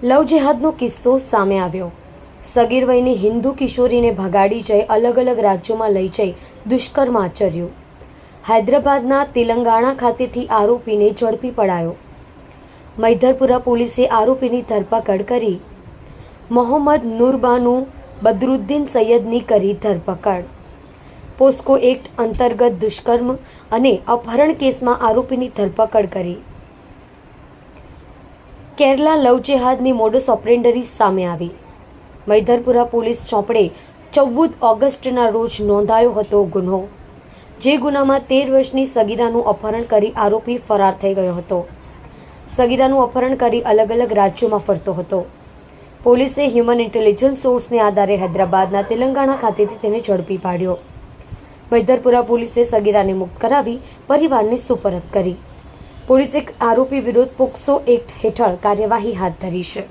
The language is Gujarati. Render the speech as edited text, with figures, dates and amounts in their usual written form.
લવ જેહાદનો કિસ્સો સામે આવ્યો। સગીર વયની હિન્દુ કિશોરીને ભગાડી જઈ અલગ અલગ રાજ્યોમાં લઈ જઈ દુષ્કર્મ આચર્યું। હૈદરાબાદના તેલંગાણા ખાતેથી આરોપીને ઝડપી પડાયો। મૈધરપુરા પોલીસે આરોપીની ધરપકડ કરી। મોહમ્મદ નૂરબાનુ બદરુદ્દીન સૈયદની કરી ધરપકડ। પોસ્કો એક્ટ અંતર્ગત દુષ્કર્મ અને અપહરણ કેસમાં આરોપીની ધરપકડ કરી। કેરલા લવ જેહાદની મોડસ ઓપરેન્ડરી સામે આવી। મૈધરપુરા પોલીસ ચોપડે 14 ઓગસ્ટના રોજ નોંધાયો હતો ગુનો, જે ગુનામાં 13 વર્ષની સગીરાનું અપહરણ કરી આરોપી ફરાર થઈ ગયો હતો। સગીરાનું અપહરણ કરી અલગ અલગ રાજ્યોમાં ફરતો હતો। પોલીસે હ્યુમન ઇન્ટેલિજન્સ સોર્સને આધારે હૈદરાબાદના તેલંગાણા ખાતેથી તેને ઝડપી પાડ્યો। મૈધરપુરા પોલીસે સગીરાને મુક્ત કરાવી પરિવારને સુપરત કરી। પોલીસે આરોપી વિરુદ્ધ પોક્સો એક્ટ હેઠળ કાર્યવાહી હાથ ધરી છે।